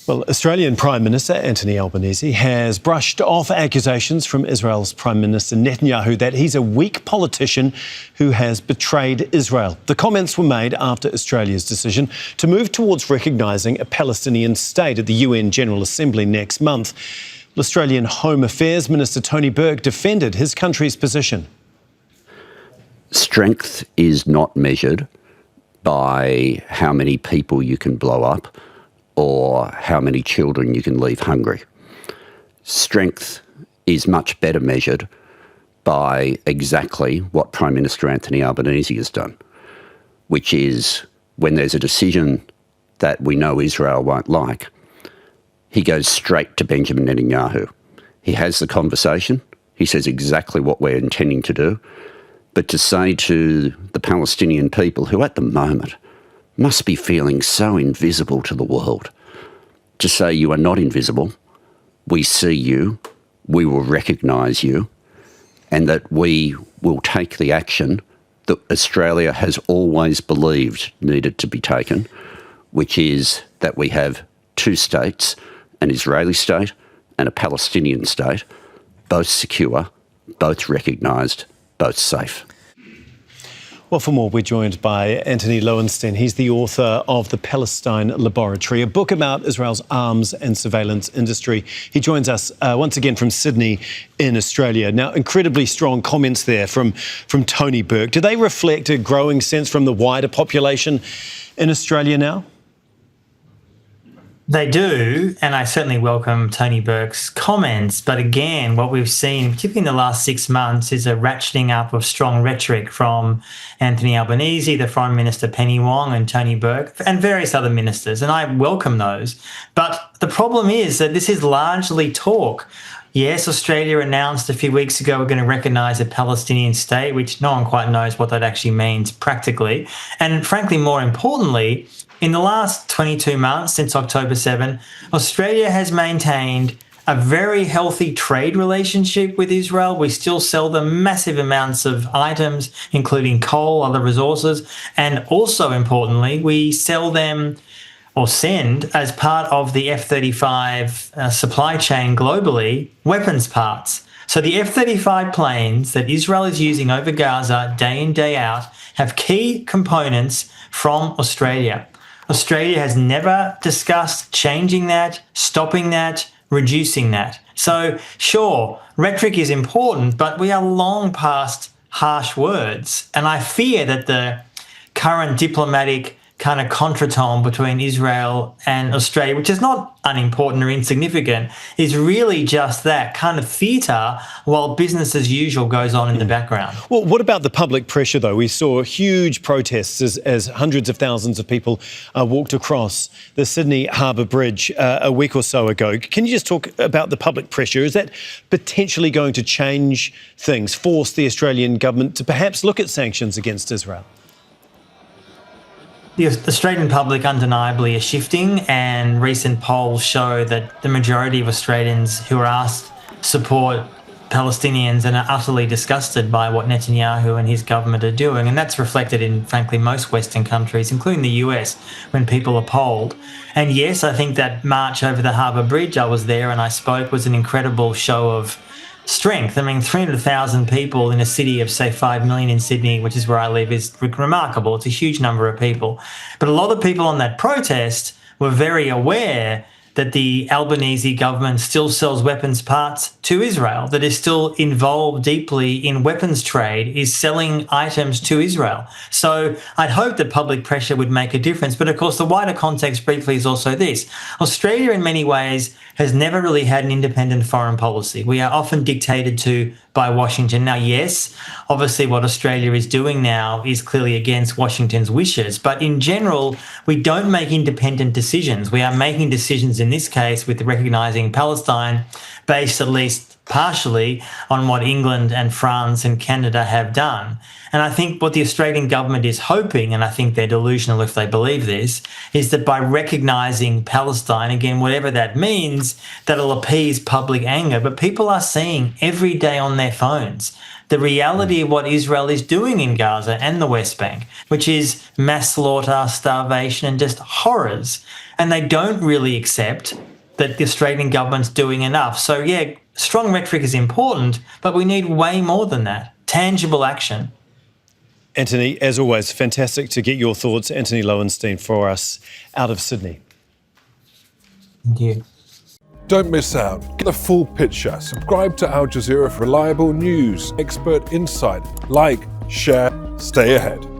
Well, Australian Prime Minister Anthony Albanese has brushed off accusations from Israel's Prime Minister Netanyahu that he's a weak politician who has betrayed Israel. The comments were made after Australia's decision to move towards recognising a Palestinian state at the UN General Assembly next month. Australian Home Affairs Minister Tony Burke defended his country's position. Strength is not measured by how many people you can blow up or how many children you can leave hungry. Strength is much better measured by exactly what Prime Minister Anthony Albanese has done, which is when there's a decision that we know Israel won't like, he goes straight to Benjamin Netanyahu. He has the conversation, he says exactly what we're intending to do, but to say to the Palestinian people, who at the moment must be feeling so invisible to the world, to say you are not invisible, we see you, we will recognise you, and that we will take the action that Australia has always believed needed to be taken, which is that we have two states, an Israeli state and a Palestinian state, both secure, both recognised, both safe. Well, for more, we're joined by Antony Loewenstein. He's the author of the Palestine Laboratory, a book about Israel's arms and surveillance industry. He joins us once again from Sydney in Australia. Now, incredibly strong comments there from Tony Burke. Do they reflect a growing sense from the wider population in Australia now? They do, and I certainly welcome Tony Burke's comments. But again, what we've seen, particularly in the last 6 months, is a ratcheting up of strong rhetoric from Anthony Albanese, the Foreign Minister Penny Wong, and Tony Burke, and various other ministers, and I welcome those. But the problem is that this is largely talk. Yes, Australia announced a few weeks ago we're going to recognise a Palestinian state, which no one quite knows what that actually means practically. And frankly, more importantly, in the last 22 months, since October 7, Australia has maintained a very healthy trade relationship with Israel. We still sell them massive amounts of items, including coal, other resources, and also importantly, we sell them or send, as part of the F-35 supply chain globally, weapons parts. So the F-35 planes that Israel is using over Gaza day in, day out have key components from Australia. Australia has never discussed changing that, stopping that, reducing that. So sure, rhetoric is important, but we are long past harsh words. And I fear that the current diplomatic kind of contretemps between Israel and Australia, which is not unimportant or insignificant, is really just that kind of theatre while business as usual goes on in the background. Well, what about the public pressure, though? We saw huge protests as hundreds of thousands of people walked across the Sydney Harbour Bridge a week or so ago. Can you just talk about the public pressure? Is that potentially going to change things, force the Australian government to perhaps look at sanctions against Israel? The Australian public undeniably is shifting, and recent polls show that the majority of Australians who are asked support Palestinians and are utterly disgusted by what Netanyahu and his government are doing. And that's reflected in, frankly, most Western countries, including the US, when people are polled. And yes, I think that march over the Harbour Bridge, I was there and I spoke, was an incredible show of strength. I mean, 300,000 people in a city of, say, 5 million in Sydney, which is where I live, is remarkable. It's a huge number of people. But a lot of people on that protest were very aware that the Albanese government still sells weapons parts to Israel, that is still involved deeply in weapons trade, is selling items to Israel. So I'd hope that public pressure would make a difference. But of course, the wider context briefly is also this. Australia, in many ways, has never really had an independent foreign policy. We are often dictated to by Washington. Now, yes, obviously what Australia is doing now is clearly against Washington's wishes, but in general, we don't make independent decisions. We are making decisions in this case with recognising Palestine based at least partially on what England and France and Canada have done. And I think what the Australian government is hoping, and I think they're delusional if they believe this, is that by recognising Palestine, again, whatever that means, that'll appease public anger. But people are seeing every day on their phones the reality of what Israel is doing in Gaza and the West Bank, which is mass slaughter, starvation, and just horrors. And they don't really accept that the Australian government's doing enough. So, yeah, strong rhetoric is important, but we need way more than that. Tangible action. Antony, as always, fantastic to get your thoughts. Antony Loewenstein for us out of Sydney. Thank you. Don't miss out. Get the full picture. Subscribe to Al Jazeera for reliable news, expert insight. Like, share, stay ahead.